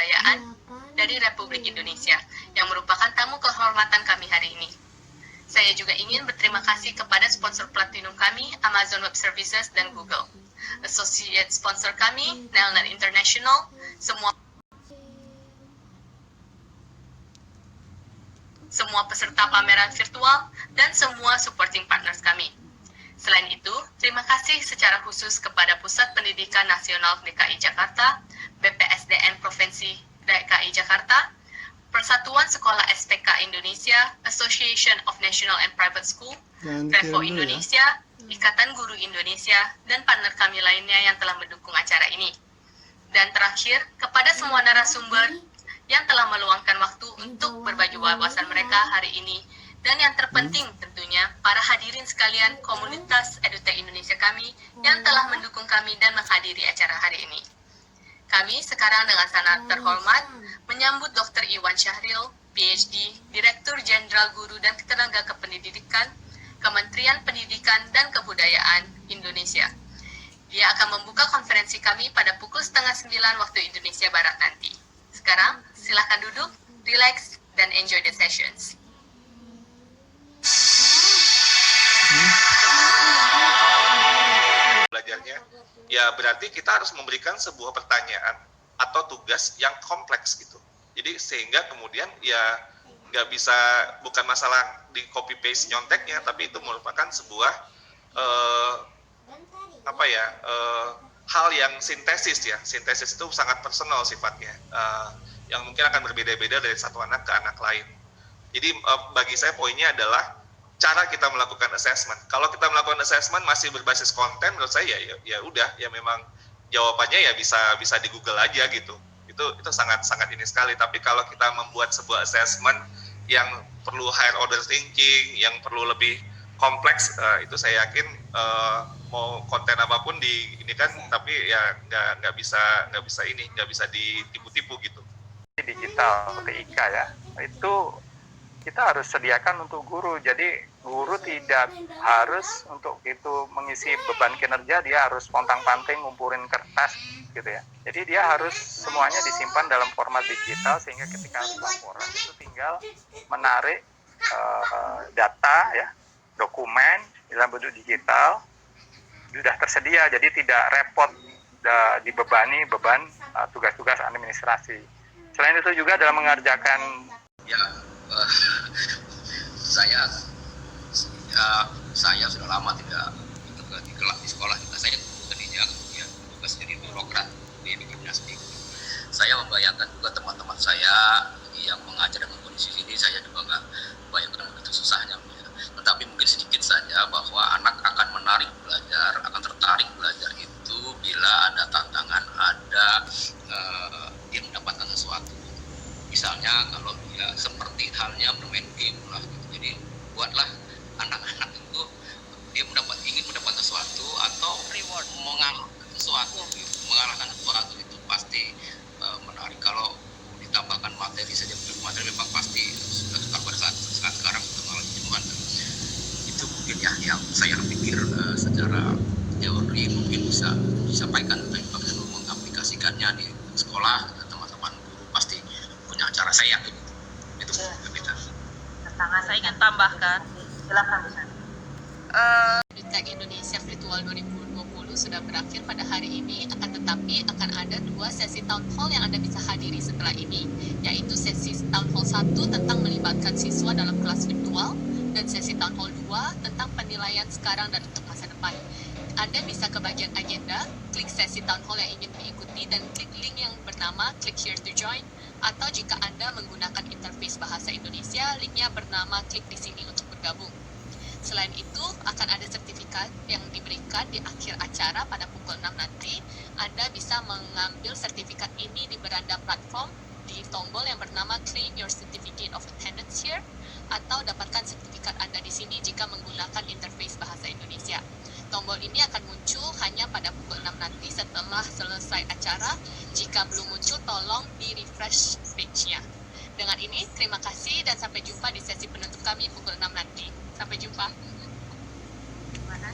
Kebudayaan dari Republik Indonesia yang merupakan tamu kehormatan kami hari ini. Saya juga ingin berterima kasih kepada sponsor platinum kami, Amazon Web Services dan Google. Associate sponsor kami, Nelnet International, semua peserta pameran virtual, dan semua supporting partners kami. Selain itu, terima kasih secara khusus kepada Pusat Pendidikan Nasional DKI Jakarta, BPSDM Provinsi DKI Jakarta, Persatuan Sekolah SPK Indonesia, Association of National and Private School, Revo Indonesia, Ikatan Guru Indonesia, dan partner kami lainnya yang telah mendukung acara ini. Dan terakhir, kepada semua narasumber yang telah meluangkan waktu untuk berbagi wawasan mereka hari ini. Dan yang terpenting tentunya, para hadirin sekalian komunitas EduTech Indonesia kami yang telah mendukung kami dan menghadiri acara hari ini. Kami sekarang dengan sangat terhormat menyambut Dr. Iwan Syahril, PhD, Direktur Jenderal Guru dan Tenaga Kependidikan, Kementerian Pendidikan dan Kebudayaan Indonesia. Dia akan membuka konferensi kami pada pukul 8:30 waktu Indonesia Barat nanti. Sekarang, silakan duduk, relax, dan enjoy the sessions. Belajarnya, ya berarti kita harus memberikan sebuah pertanyaan atau tugas yang kompleks gitu. Jadi sehingga kemudian ya nggak bisa, bukan masalah di copy paste nyonteknya, tapi itu merupakan sebuah hal yang sintesis ya. Sintesis itu sangat personal sifatnya, yang mungkin akan berbeda-beda dari satu anak ke anak lain. Jadi bagi saya poinnya adalah cara kita melakukan assessment. Kalau kita melakukan assessment masih berbasis konten, menurut saya ya udah, ya memang jawabannya ya bisa di Google aja gitu. Itu sangat ini sekali. Tapi kalau kita membuat sebuah assessment yang perlu higher order thinking, yang perlu lebih kompleks, itu saya yakin mau konten apapun ini kan, tapi ya nggak bisa ditipu-tipu gitu. Digital TIK ya, itu kita harus sediakan untuk guru. Jadi guru tidak harus untuk itu mengisi beban kinerja, dia harus pontang-panting ngumpulin kertas gitu ya. Jadi dia harus semuanya disimpan dalam format digital, sehingga ketika harus laporan itu tinggal menarik data ya, dokumen dalam bentuk digital sudah tersedia, jadi tidak repot dibebani beban tugas-tugas administrasi. Selain itu juga dalam mengerjakan saya sudah lama tidak di kelas di sekolah kita. Saya tadinya kemudian tugas jadi birokrat di gimnastik. Saya membayangkan juga teman-teman saya yang mengajar dengan kondisi ini, saya juga nggak bayangkan begitu susahnya. Tetapi mungkin sedikit saja bahwa anak akan akan tertarik belajar itu bila ada tantangan, ada dia mendapatkan sesuatu. Misalnya kalau dia seperti halnya bermain game lah gitu. Jadi buatlah anak-anak itu dia ingin mendapat sesuatu atau reward, mengalahkan sesuatu gitu. Mengalahkan sesuatu itu pasti menarik. Kalau ditambahkan materi saja, materi memang pasti sudah pada saat sekarang sudah mengalami jenuhan. Itu mungkin ya yang saya pikir secara teori mungkin bisa disampaikan, tapi bagaimana mengaplikasikannya di sekolah, teman-teman guru pasti punya cara, saya yakin itu berbeda. Saya ingin tambahkan, silakan bisa. EduTech Indonesia Virtual 2020 sudah berakhir pada hari ini, tetapi akan ada 2 sesi town hall yang Anda bisa hadiri setelah ini, yaitu sesi town hall 1 tentang melibatkan siswa dalam kelas virtual, dan sesi town hall 2 tentang penilaian sekarang dan untuk masa depan. Anda bisa ke bagian agenda, klik sesi town hall yang ingin diikuti, dan klik link yang bernama click here to join, atau jika Anda menggunakan interface bahasa Indonesia, linknya bernama klik di sini untuk bergabung. Selain itu, akan ada sertifikat yang diberikan di akhir acara pada pukul 6 nanti. Anda bisa mengambil sertifikat ini di beranda platform di tombol yang bernama Claim Your Certificate of Attendance Here, atau dapatkan sertifikat Anda di sini jika menggunakan interface bahasa Indonesia. Tombol ini akan muncul hanya pada pukul 6 nanti setelah selesai acara. Jika belum muncul, tolong di-refresh page-nya. Dengan ini, terima kasih dan sampai jumpa di sesi penutup kami pukul 6 nanti. Sampai jumpa. Gimana?